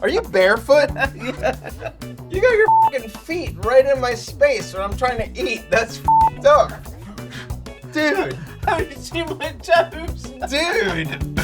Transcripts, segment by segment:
Are you barefoot? Yeah. You got your fucking feet right in my space when I'm trying to eat. That's f***ed up. Dude. Have you seen my toes? Dude.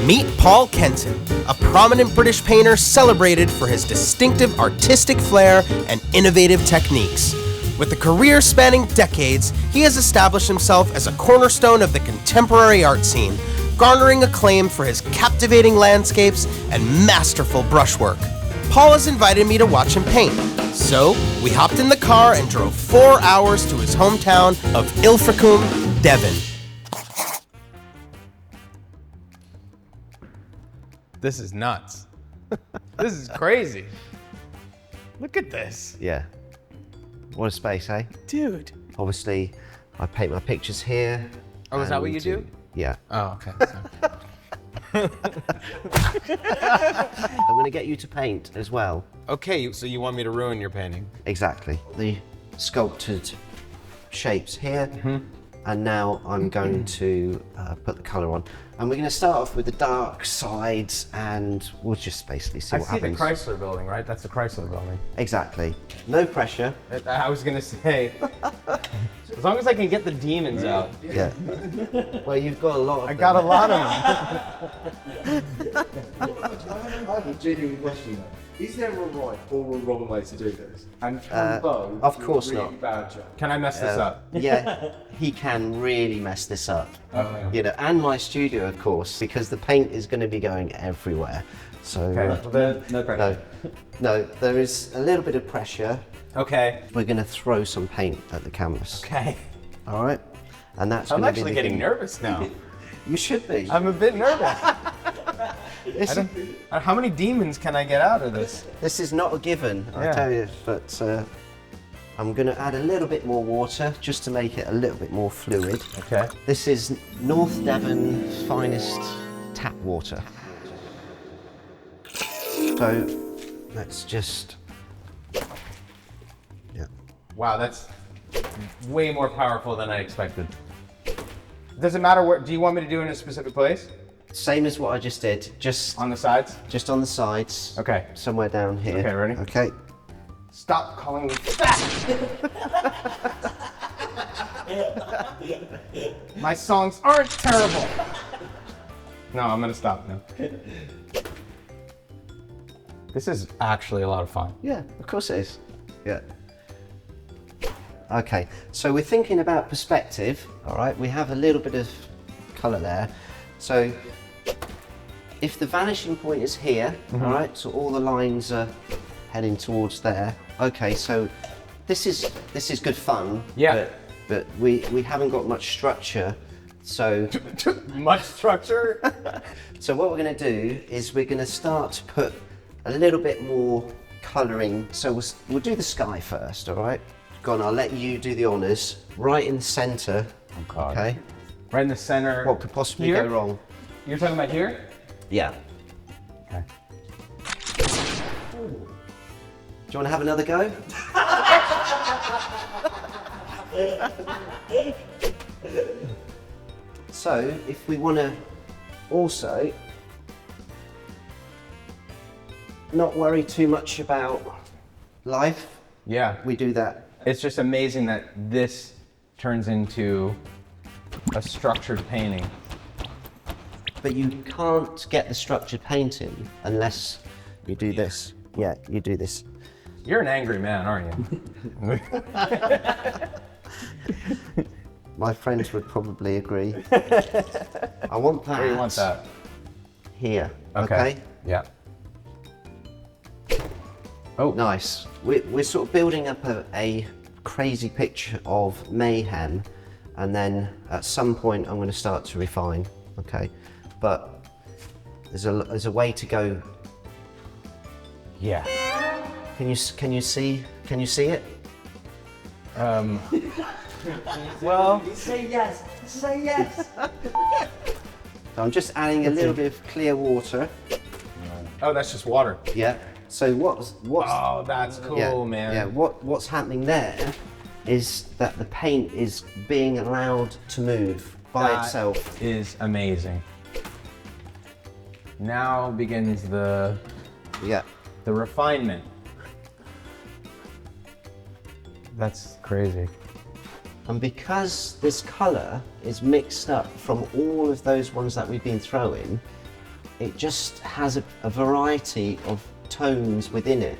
Meet Paul Kenton, a prominent British painter celebrated for his distinctive artistic flair and innovative techniques. With a career spanning decades, he has established himself as a cornerstone of the contemporary art scene, garnering acclaim for his captivating landscapes and masterful brushwork. Paul has invited me to watch him paint, so we hopped in the car and drove 4 hours to his hometown of Ilfracombe, Devon. This is nuts. This is crazy. Look at this. Yeah. What a space, eh? Dude. Obviously, I paint my pictures here. Oh, is that what you do? Yeah. Oh, okay. I'm going to get you to paint as well. Okay, so you want me to ruin your painting? Exactly. The sculpted shapes here. And now I'm going to put the colour on. And we're going to start off with the dark sides and we'll just basically see what happens. I see the Chrysler building, right? That's the Chrysler building. Exactly. No pressure. I was going to say, as long as I can get the demons out. Yeah. Well, you've got a lot of I got a lot of them. I have a genuine question though. Is there a right or a wrong way to do this? And can Beau of do course a really not. bad job? Can I mess this up? Yeah, he can really mess this up. Oh. You know, and my studio, of course, because the paint is going to be going everywhere. So, Okay, well then, no pressure. no, there is a little bit of pressure. Okay. We're going to throw some paint at the canvas. Okay. All right, and that's. I'm gonna be actually the getting thing. nervous now. You should be. I'm a bit nervous. How many demons can I get out of this? This is not a given, Yeah. I tell you, but I'm going to add a little bit more water just to make it a little bit more fluid. Okay. This is North Devon's finest tap water. So let's just, yeah. Wow, that's way more powerful than I expected. Does it matter where? Do you want me to do it in a specific place? Same as what I just did, just On the sides? just on the sides. Okay. Somewhere down here. Okay, ready? Okay. Stop calling me fat! My songs aren't terrible. No, I'm gonna stop now. This is actually a lot of fun. Yeah, of course it is. Yeah. Okay, so we're thinking about perspective, all right? We have a little bit of colour there. So if the vanishing point is here, all right, so all the lines are heading towards there. Okay, so this is good fun. Yeah. But we haven't got much structure. So Much structure? so what we're going to do is we're going to start to put a little bit more colouring. So we'll do the sky first, all right? Go on, I'll let you do the honours. Right in the centre. Oh God. Okay. Right in the center. What could possibly Here? go wrong? You're talking about here? Yeah. Okay. Do you want to have another go? So, if we want to also not worry too much about life, Yeah. we do that. It's just amazing that this turns into a structured painting. But you can't get the structured painting unless you do this. Yeah, you do this. You're an angry man, aren't you? My friends would probably agree. I want that. Where do you want that? Here. Okay. Yeah. Oh, Nice. We're sort of building up a crazy picture of mayhem, and then at some point I'm going to start to refine. Okay, but there's a way to go. yeah. Can you see it? Well, Say yes. Say yes. So I'm just adding a little bit of clear water. oh, that's just water. Yeah. So what's Oh, that's cool, yeah, man. Yeah. What's happening there is that the paint is being allowed to move by itself. Is amazing. Now begins the refinement. That's crazy. And because this colour is mixed up from all of those ones that we've been throwing, it just has a variety of tones within it.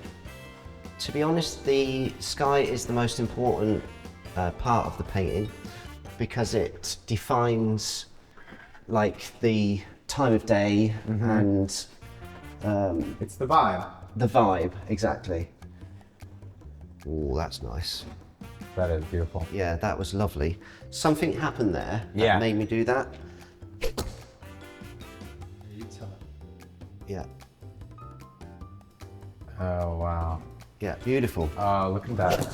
To be honest, the sky is the most important part of the painting because it defines like the time of day and It's the vibe. the vibe, exactly. Oh, that's nice. That is beautiful. Yeah, that was lovely. Something happened there that Yeah. made me do that. You tell it. Yeah, Oh, wow. yeah, beautiful. Oh, look at that.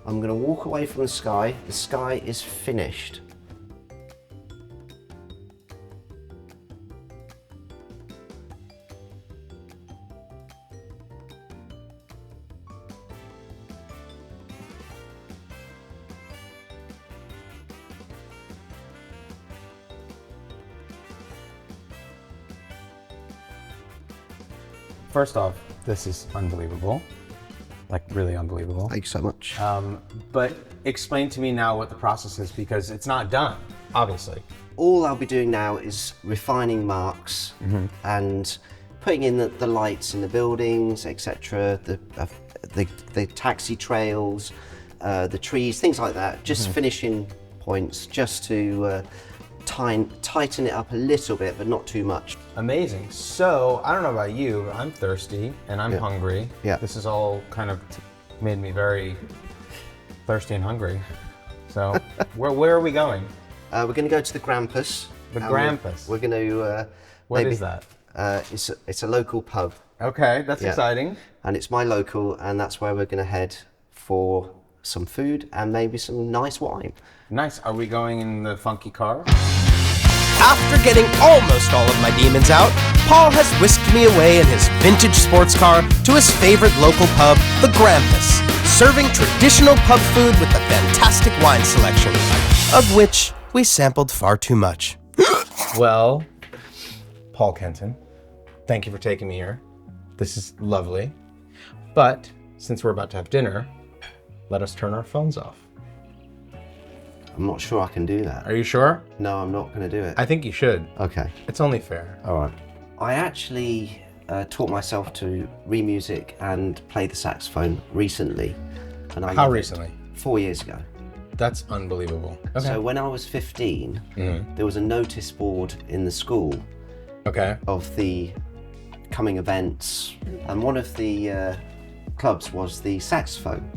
I'm gonna walk away from the sky. The sky is finished. First off, this is unbelievable. Like, really unbelievable. Thank you so much. But explain to me now what the process is, because it's not done, obviously. All I'll be doing now is refining marks and putting in the lights in the buildings, etc. The taxi trails, the trees, things like that. Just finishing points, just to tighten it up a little bit, but not too much. Amazing. So, I don't know about you, but I'm thirsty and I'm hungry. Yeah. This has all kind of made me very thirsty and hungry. So, where are we going? We're going to go to the Grampus. The and Grampus? We're going to. What is that? It's a local pub, Okay, that's exciting. and it's my local, and that's where we're going to head for some food and maybe some nice wine. Nice. Are we going in the funky car? After getting almost all of my demons out, Paul has whisked me away in his vintage sports car to his favorite local pub, the Grampus, serving traditional pub food with a fantastic wine selection, of which we sampled far too much. Well, Paul Kenton, thank you for taking me here. This is lovely. But since we're about to have dinner, let us turn our phones off. I'm not sure I can do that. Are you sure? No, I'm not going to do it. I think you should. Okay. It's only fair. All right. I actually taught myself to read music and play the saxophone recently. And I How love it. recently? 4 years ago. That's unbelievable. Okay. So when I was 15, there was a notice board in the school Okay. of the coming events, and one of the clubs was the saxophone.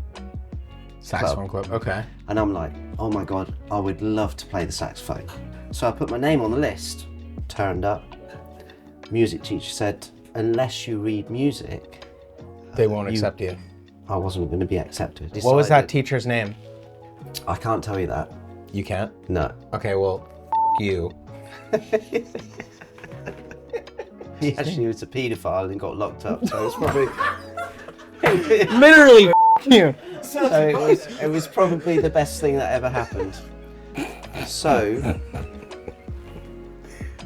Saxophone club. Okay. And I'm like, oh my God, I would love to play the saxophone. So I put my name on the list, turned up. Music teacher said, unless you read music, They won't accept you. I wasn't going to be accepted. What was that Decided- teacher's name? I can't tell you that. You can't? No. Okay, well, you. He actually was a paedophile and got locked up, so it's probably... Literally, you. So it was probably the best thing that ever happened. So,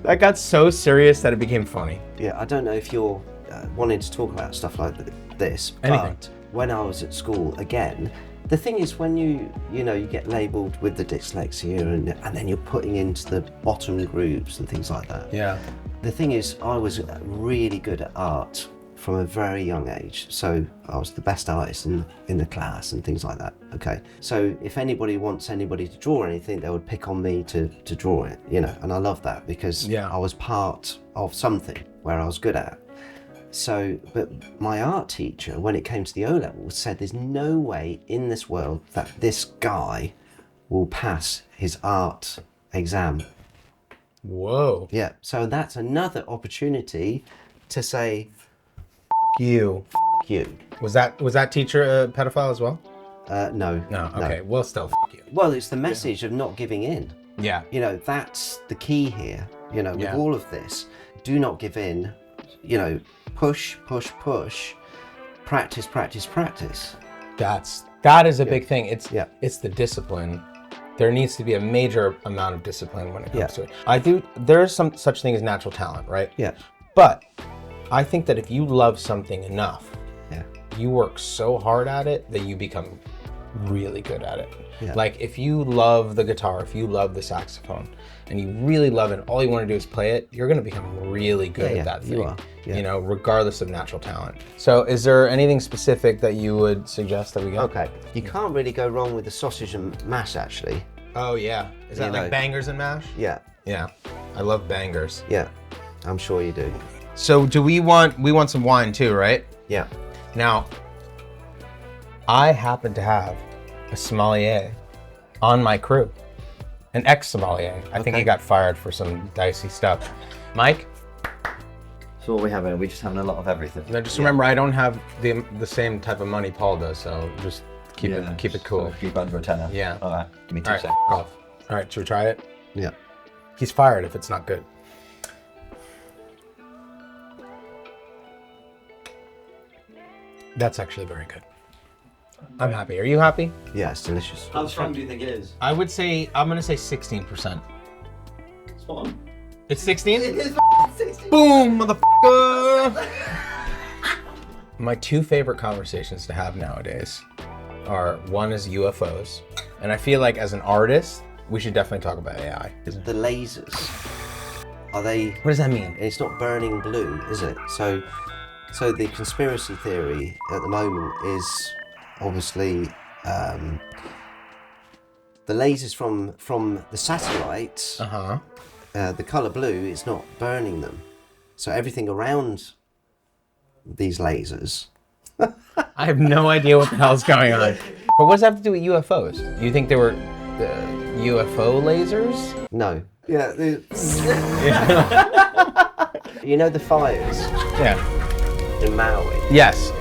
That got so serious that it became funny. yeah, I don't know if you're wanting to talk about stuff like this, Anything. but when I was at school, again, the thing is when you get labelled with the dyslexia and then you're putting into the bottom groups and things like that. Yeah. The thing is, I was really good at art from a very young age. So I was the best artist in the class and things like that. Okay. So if anybody wants anybody to draw anything, they would pick on me to draw it, and I love that because I was part of something where I was good at. So, but my art teacher, when it came to the O-levels, said there's no way in this world that this guy will pass his art exam. Whoa. Yeah, so that's another opportunity to say, You. F you. Was that teacher a pedophile as well? No. No. Okay. Well, still, you. Well, it's the message of not giving in. Yeah. That's the key here, with Yeah. all of this. Do not give in, push, push, push. practice, practice, practice. That is a big thing. Yeah. It's the discipline. There needs to be a major amount of discipline when it comes to it. There's some such thing as natural talent, right? Yeah. But I think that if you love something enough, Yeah. you work so hard at it that you become really good at it. Yeah. Like if you love the guitar, if you love the saxophone, and you really love it, all you want to do is play it, you're going to become really good at that thing. You are. Yeah. You know, regardless of natural talent. So is there anything specific that you would suggest that we get? Okay. You can't really go wrong with the sausage and mash, actually. Oh yeah. Is that like bangers and mash? Yeah. Yeah. I love bangers. Yeah. I'm sure you do. So we want some wine too, right? Yeah. Now, I happen to have a sommelier on my crew, an ex-sommelier. I think he got fired for some dicey stuff. Mike? So what we having? We're just having a lot of everything. Now just remember, I don't have the same type of money Paul does, so just keep it cool. So keep under a tenner. Yeah. All right. Give me 2 All right, seconds. off. All right, should we try it? Yeah. He's fired if it's not good. That's actually very good. I'm happy. Are you happy? Yeah, it's delicious. How strong do you think it is? I would say, I'm gonna say 16%. Spot on. It's 16? It is 16. Boom, motherfucker! My two favorite conversations to have nowadays are, one is UFOs, and I feel like as an artist, we should definitely talk about AI. The lasers, are they? What does that mean? It's not burning blue, is it? So the conspiracy theory at the moment is obviously the lasers from the satellites. The color blue is not burning them, so everything around these lasers. I have no idea what the hell's going on. But what does that have to do with UFOs? Do you think they were UFO lasers? No. Yeah. You know the fires Yeah. in Maui. Yes.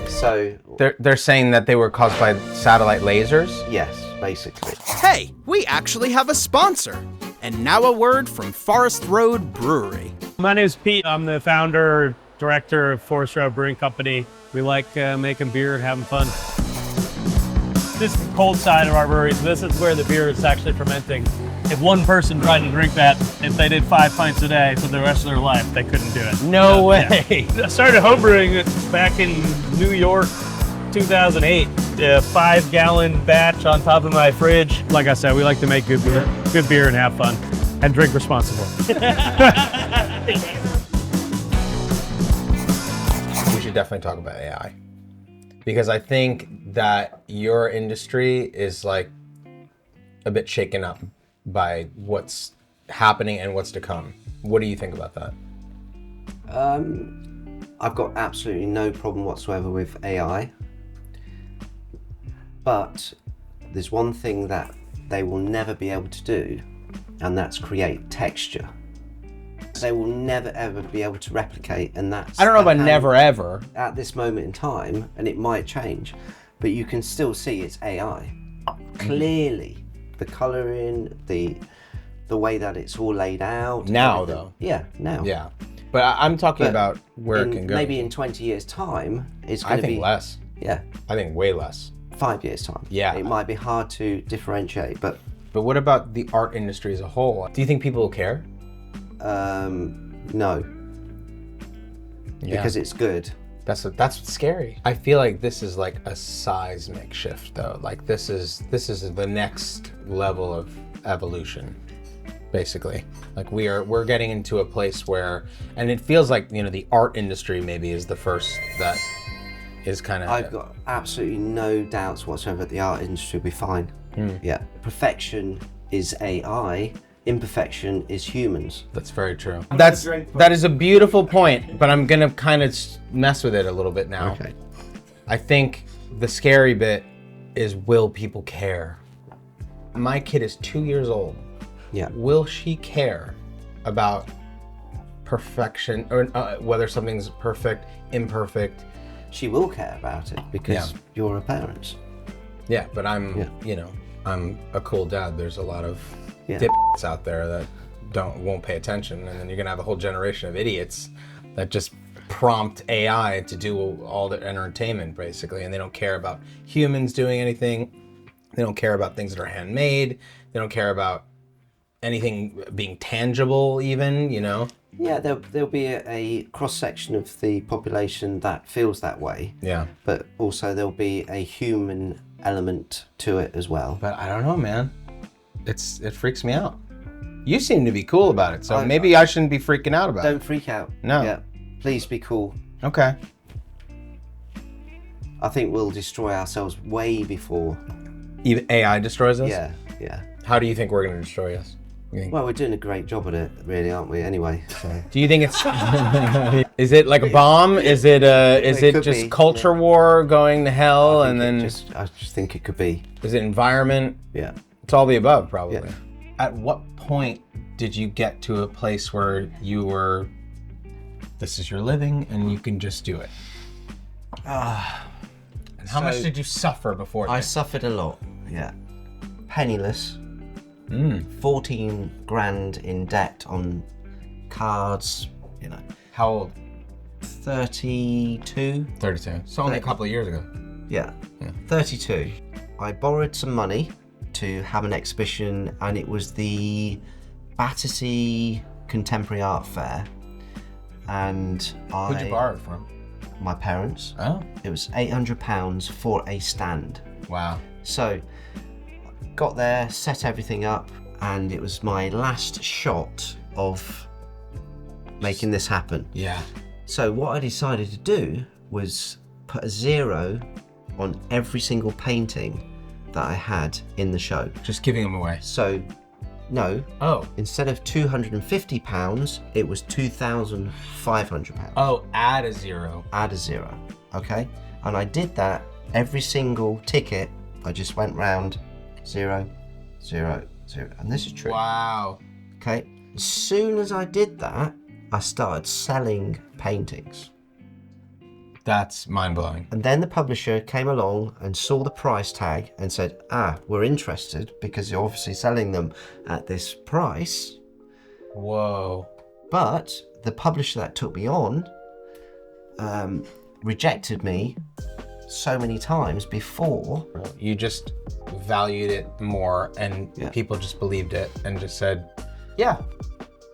So They're saying that they were caused by satellite lasers? yes, basically. Hey, we actually have a sponsor. And now a word from Forest Road Brewery. My name is Pete. I'm the founder, director of Forest Road Brewing Company. We like making beer and having fun. This is the cold side of our brewery. So this is where the beer is actually fermenting. If one person tried to drink that, if they did 5 pints a day for the rest of their life, they couldn't do it. No way. Yeah. I started homebrewing back in New York, 2008. A 5-gallon batch on top of my fridge. Like I said, we like to make good beer and have fun and drink responsibly. We should definitely talk about AI. Because I think that your industry is like a bit shaken up by what's happening and what's to come. What do you think about that? I've got absolutely no problem whatsoever with AI. But there's one thing that they will never be able to do, and that's create texture. They will never ever be able to replicate, and that's... I don't know about never ever. At this moment in time, and it might change, but you can still see it's AI. Clearly, the colouring, the way that it's all laid out. Now, everything. though. Yeah, now. Yeah. But I'm talking about where it can go. Maybe in 20 years' time, it's going I to be... think less. Yeah. I think way less. 5 years' time. Yeah. It might be hard to differentiate, but But what about the art industry as a whole? Do you think people will care? no, Yeah. because it's good. That's what's scary. I feel like this is like a seismic shift, though. Like this is the next level of evolution, basically. Like we're getting into a place where, and it feels like, you know, the art industry maybe is the first that is kind of. I've got absolutely no doubts whatsoever that the art industry will be fine. Yeah. Perfection is AI. Imperfection is humans. That's very true. That is a beautiful point, but I'm gonna kind of mess with it a little bit now. Okay. I think the scary bit is, will people care? My kid is 2 years old. Yeah. Will she care about perfection, or whether something's perfect, imperfect? She will care about it because you're her parents. Yeah, but you know, I'm a cool dad. There's a lot of dipshits out there that won't pay attention, and then you're gonna have a whole generation of idiots that just prompt AI to do all the entertainment, basically, and they don't care about humans doing anything. They don't care about things that are handmade. They don't care about anything being tangible, even, you know? Yeah, there'll be a cross-section of the population that feels that way. Yeah. But also there'll be a human element to it as well. But I don't know, man. It freaks me out. You seem to be cool about it, so maybe I shouldn't be freaking out about it. Don't freak out. No. Yeah. Please be cool. Okay. I think we'll destroy ourselves way before. Even AI destroys us? Yeah, yeah. How do you think we're going to destroy us? Well, we're doing a great job at it, really, aren't we? Anyway, so. Do you think it's... Is it like a bomb? Is it could just be, culture war going to hell and then... I just think it could be. Is it environment? Yeah. It's all the above, probably. Yeah. At what point did you get to a place where you were... This is your living and you can just do it? And how much did you suffer before I that? suffered a lot, yeah. Penniless. 14 grand in debt on cards, you know. How old? 32. 32. So only a couple of years ago. Yeah. 32. I borrowed some money to have an exhibition, and it was the Battersea Contemporary Art Fair. And Who'd you borrow it from? My parents. Oh. It was £800 for a stand. Wow. So, got there, set everything up, and it was my last shot of making this happen. Yeah. So what I decided to do was put a 0 on every single painting that I had in the show. Just giving them away. So, no. Oh. Instead of £250, it was £2,500. Oh, add a 0. Add a 0, okay? And I did that every single ticket. I just went round 0, 0, 0. And this is true. Wow. Okay? As soon as I did that, I started selling paintings. That's mind-blowing. And then the publisher came along and saw the price tag and said, we're interested because you're obviously selling them at this price. Whoa. But the publisher that took me on rejected me so many times before. You just valued it more and people just believed it and just said, yeah.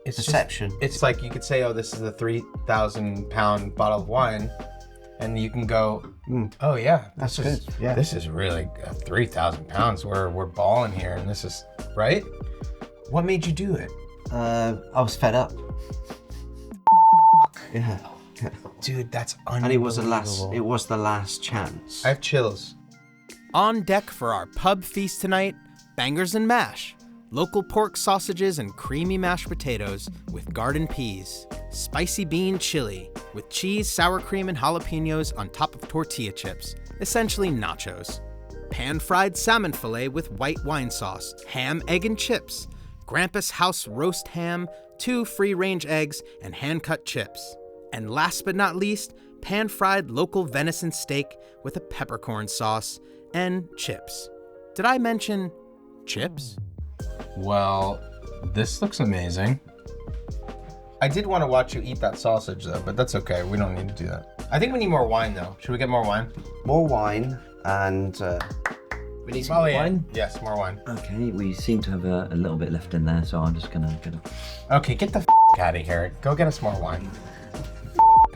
It's Perception. It's like you could say, oh, this is a 3,000 pound bottle of wine. And you can go, oh yeah, That's good. Yeah. This is really 3,000 pounds. We're balling here, and this is right. What made you do it? I was fed up. Yeah. Dude, that's unbelievable. And it was the last chance. I have chills. On deck for our pub feast tonight, bangers and mash. Local pork sausages and creamy mashed potatoes with garden peas. Spicy bean chili with cheese, sour cream, and jalapenos on top of tortilla chips, essentially nachos. Pan-fried salmon fillet with white wine sauce, ham, egg, and chips. Grampus house roast ham, 2 free-range eggs, and hand-cut chips. And last but not least, pan-fried local venison steak with a peppercorn sauce and chips. Did I mention chips? Well, this looks amazing. I did want to watch you eat that sausage though, but that's okay. We don't need to do that. I think we need more wine though. Should we get more wine? More wine and we need some wine? Yes, more wine. Okay, we seem to have a little bit left in there, so I'm just gonna get a... Okay, get the out of here. Go get us more wine.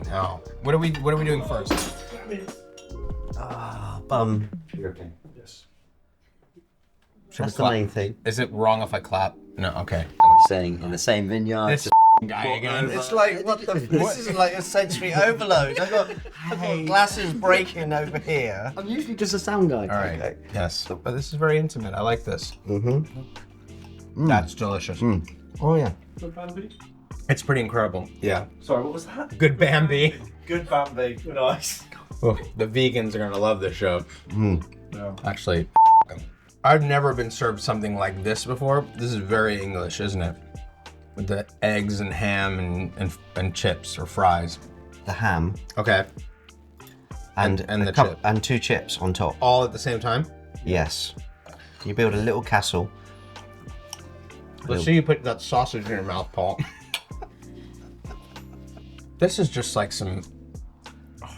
Hell. What are we doing first? bum. Okay. Yes. That's the main thing. Is it wrong if I clap? No, okay. Saying in the same vineyard. This guy again. It's like, what the this is like a sensory overload. I've got glasses breaking over here. I'm usually just a sound guy. All right. Okay. Yes. But this is very intimate. I like this. Mm-hmm. That's delicious. Oh yeah. Good Bambi? It's pretty incredible. Yeah. Sorry, what was that? Good Bambi. Good Bambi. Nice. Oh, the vegans are gonna love this show. Yeah. Actually, I've never been served something like this before. This is very English, isn't it? With the eggs and ham and chips or fries. The ham Okay. and the chip. and 2 chips on top. All at the same time? Yes. You build a little castle. Let's see you put that sausage in your mouth, Paul. This is just like some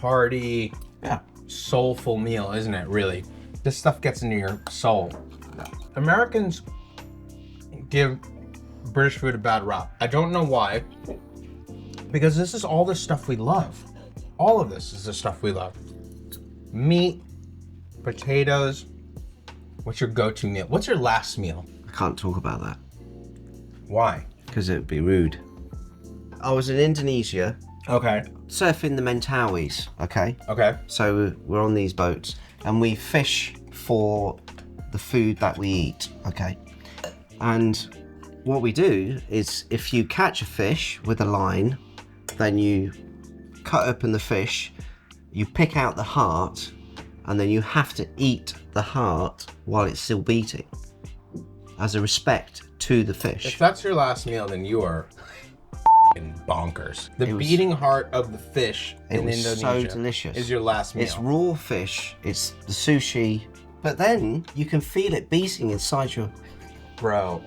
hearty, Yeah. soulful meal, isn't it, really? This stuff gets into your soul. Americans give British food a bad rap. I don't know why. Because this is all the stuff we love. All of this is the stuff we love. Meat, potatoes. What's your go-to meal? What's your last meal? I can't talk about that Why? because it would be rude. I was in Indonesia Okay. surfing the Mentawis, okay? Okay. So we're on these boats and we fish for the food that we eat, okay? And what we do is if you catch a fish with a line, then you cut open the fish, you pick out the heart, and then you have to eat the heart while it's still beating as a respect to the fish. If that's your last meal, then you are bonkers. The It was- beating heart of the fish It in was Indonesia so delicious. is your last meal. It's raw fish, it's the sushi, but then you can feel it beating inside your... Bro.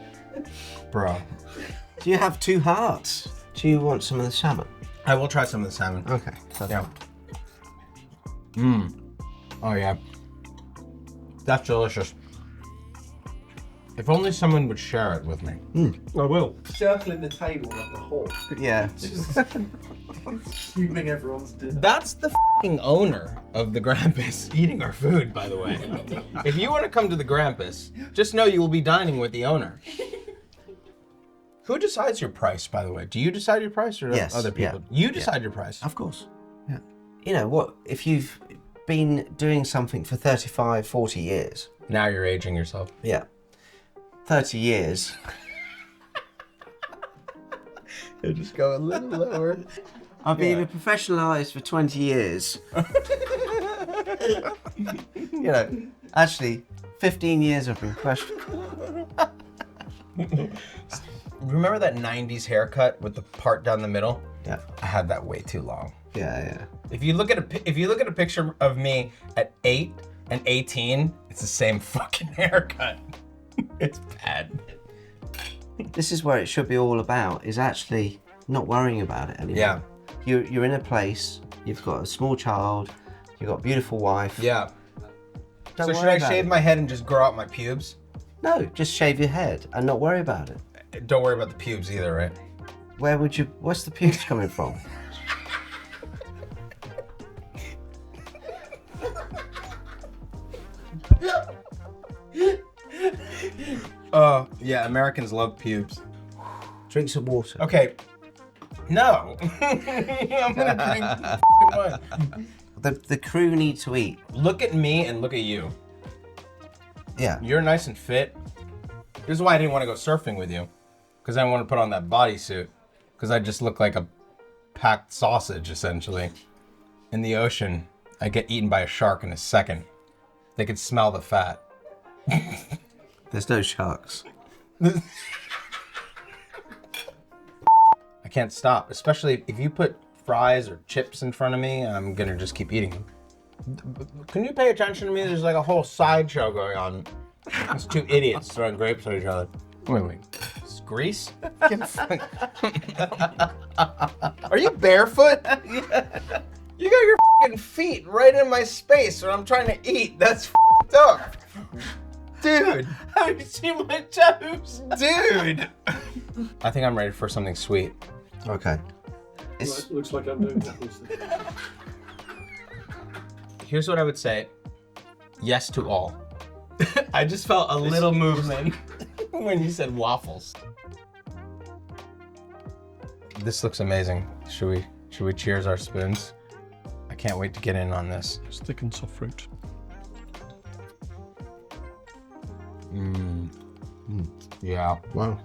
Do you have two hearts? Do you want some of the salmon? I will try some of the salmon. Okay. Yeah. Oh yeah. That's delicious. If only someone would share it with me. I will. Circling the table like a hawk. Yeah. Assuming everyone's dinner. That's the f***ing owner of the Grampus eating our food, by the way. If you want to come to the Grampus, just know you will be dining with the owner. Who decides your price, by the way? Do you decide your price or Yes, other people? yeah. You decide your price. Of course. Yeah. You know what, if you've been doing something for 35, 40 years, Now you're aging yourself. yeah, 30 years, You just go a little lower. I've been a professional artist for 20 years. You know, actually, 15 years I've been professional. Remember that 90s haircut with the part down the middle? Yeah, I had that way too long. yeah. If you look at a picture of me at 8 and 18, it's the same fucking haircut. It's bad. This is where it should be all about, is actually not worrying about it anymore. Yeah. You're in a place, you've got a small child, you've got a beautiful wife. Yeah. Don't So should worry I about shave it. my head and just grow out my pubes? No, just shave your head and not worry about it. Don't worry about the pubes either, right? Where's the pubes coming from? Yeah, Americans love pubes. Drink some water. Okay. No. I'm gonna drink f***ing wine. The crew need to eat. Look at me and look at you. Yeah. You're nice and fit. This is why I didn't want to go surfing with you. Because I didn't want to put on that bodysuit. Because I just look like a packed sausage, essentially. In the ocean, I get eaten by a shark in a second. They could smell the fat. There's no sharks. I can't stop, especially if you put fries or chips in front of me, I'm gonna just keep eating them. Can you pay attention to me? There's like a whole sideshow going on. It's two idiots throwing grapes at each other. Wait. It's Greece? Are you barefoot? Yeah. You got your f***ing feet right in my space when I'm trying to eat. That's f***ed up. Dude. Have you seen my toes? Dude. I think I'm ready for something sweet. Okay. Right, looks like I'm doing that. Here's what I would say. Yes to all. I just felt a little movement when you said waffles. This looks amazing. Should we cheers our spoons? I can't wait to get in on this. Stick and soft fruit. Yeah. Wow.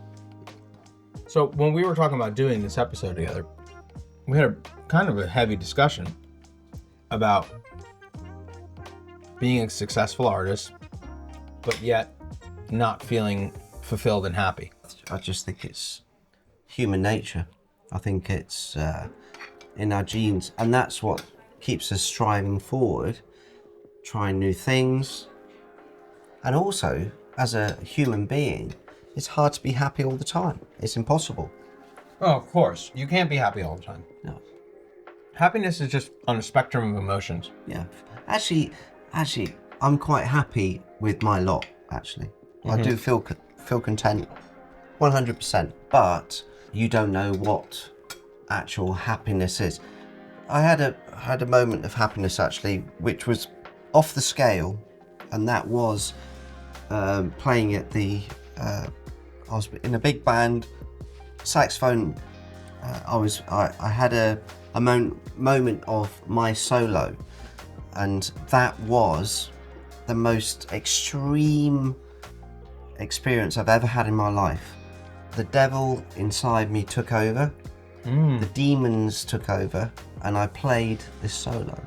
So when we were talking about doing this episode together, we had a kind of a heavy discussion about being a successful artist, but yet not feeling fulfilled and happy. I just think it's human nature. I think it's in our genes, and that's what keeps us striving forward, trying new things. And also, as a human being, it's hard to be happy all the time. It's impossible. Oh, of course. You can't be happy all the time. No. Happiness is just on a spectrum of emotions. Yeah. Actually, I'm quite happy with my lot, actually. I do feel content 100%, but you don't know what actual happiness is. I had a moment of happiness, actually, which was off the scale, and that was playing at the... I was in a big band, saxophone. I had a moment of my solo, and that was the most extreme experience I've ever had in my life. The devil inside me took over, the demons took over, and I played this solo,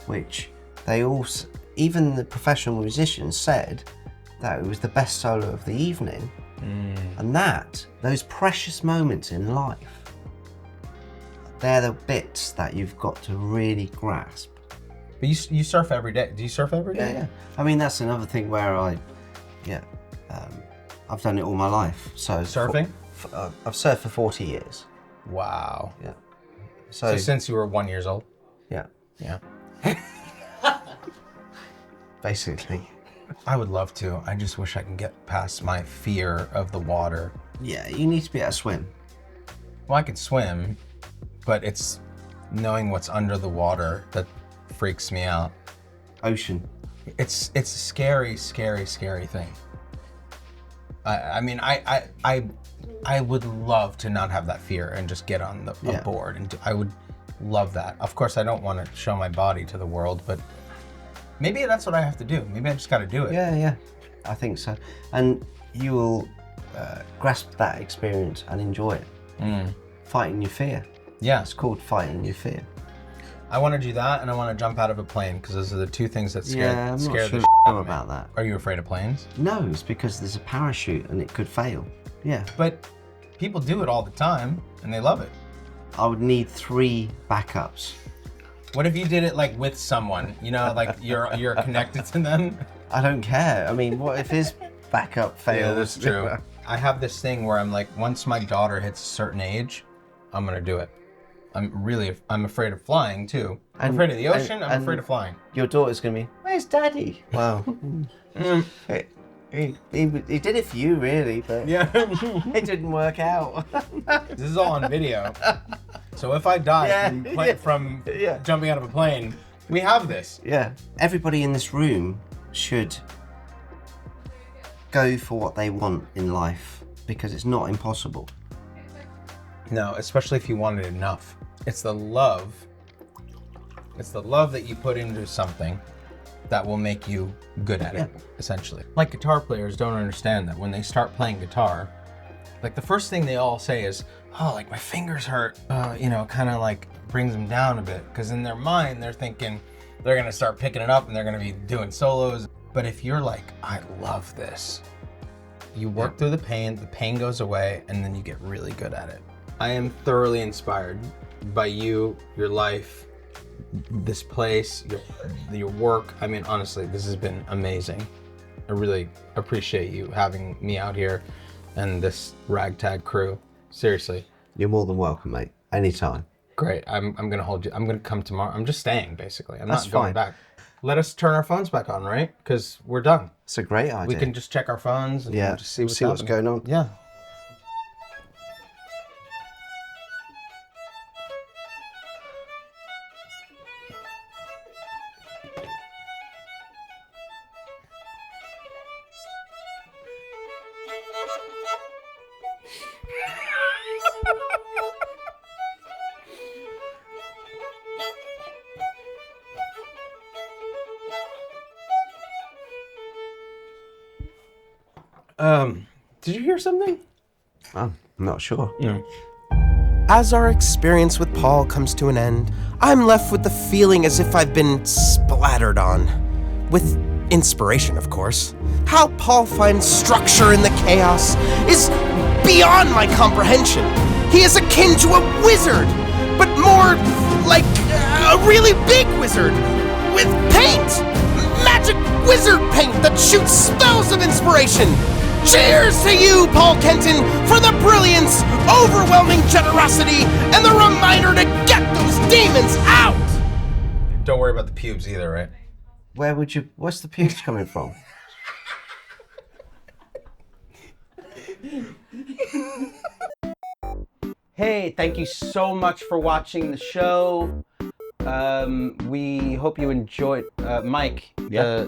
which they all, even the professional musicians said that it was the best solo of the evening. And those precious moments in life, they're the bits that you've got to really grasp. But you surf every day. Do you surf every day? Yeah. I mean, that's another thing where I've done it all my life. So Surfing? I've surfed for 40 years. Wow. Yeah. So since you were 1 year old? Yeah, Yeah. basically. I would love to. I just wish I can get past my fear of the water. Yeah, you need to be able to swim. Well, I can swim, but it's knowing what's under the water that freaks me out. Ocean. It's a scary, scary, scary thing. I would love to not have that fear and just get on a board, and I would love that. Of course, I don't want to show my body to the world, but maybe that's what I have to do. Maybe I just got to do it. Yeah, I think so. And you will grasp that experience and enjoy it. Fighting your fear. Yeah. It's called fighting your fear. I want to do that, and I want to jump out of a plane, because those are the two things that scare I'm the not shit sure out of me. about that. Are you afraid of planes? No, it's because there's a parachute and it could fail. Yeah. But people do it all the time, and they love it. I would need 3 backups. What if you did it like with someone? You know, like you're connected to them. I don't care. I mean, what if his backup fails? Yeah, that's true. I have this thing where I'm like, once my daughter hits a certain age, I'm gonna do it. I'm afraid of flying too. I'm afraid of the ocean. I'm afraid of flying. Your daughter's gonna be, where's Daddy? Wow. He did it for you, really, but Yeah. it didn't work out. This is all on video. So if I die from jumping out of a plane, we have this. Yeah. Everybody in this room should go for what they want in life, because it's not impossible. No, especially if you want it enough. It's the love. It's the love that you put into something that will make you good at it, essentially. Like guitar players don't understand that when they start playing guitar, like the first thing they all say is, oh, like my fingers hurt, kind of like brings them down a bit. Because in their mind, they're thinking they're gonna start picking it up and they're gonna be doing solos. But if you're like, I love this, you work through the pain goes away, and then you get really good at it. I am thoroughly inspired by you, your life, this place, your work. I mean, honestly, this has been amazing. I really appreciate you having me out here and this ragtag crew. Seriously. You're more than welcome, mate. Anytime. Great. I'm gonna hold you. I'm gonna come tomorrow. I'm just staying, basically. That's not going fine. back. Let us turn our phones back on, right? Because we're done. It's a great idea. We can just check our phones and just see what's happening. going on. Yeah. Did you hear something? I'm not sure. No. As our experience with Paul comes to an end, I'm left with the feeling as if I've been splattered on. With inspiration, of course. How Paul finds structure in the chaos is beyond my comprehension. He is akin to a wizard, but more like a really big wizard with paint! Magic wizard paint that shoots spells of inspiration! Cheers to you, Paul Kenton, for the brilliance, overwhelming generosity, and the reminder to get those demons out! Don't worry about the pubes either, right? Where's the pubes coming from? Hey, thank you so much for watching the show. We hope you enjoyed. Mike, Yeah?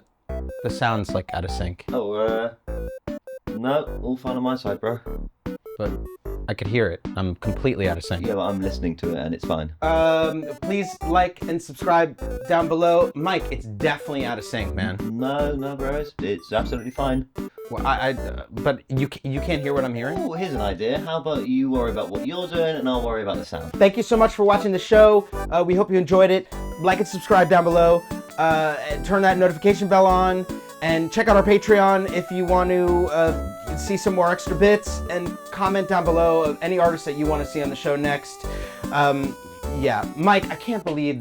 the sound's like out of sync, Oh, no, all fine on my side, bro. but I could hear it. I'm completely out of sync. Yeah, but I'm listening to it and it's fine. Please like and subscribe down below. Mike, it's definitely out of sync, man. No, bro, it's absolutely fine. Well, but you can't hear what I'm hearing? Oh, here's an idea. How about you worry about what you're doing and I'll worry about the sound? Thank you so much for watching the show. We hope you enjoyed it. Like and subscribe down below. And turn that notification bell on. And check out our Patreon if you want to see some more extra bits. And comment down below of any artists that you want to see on the show next. Yeah, Mike, I can't believe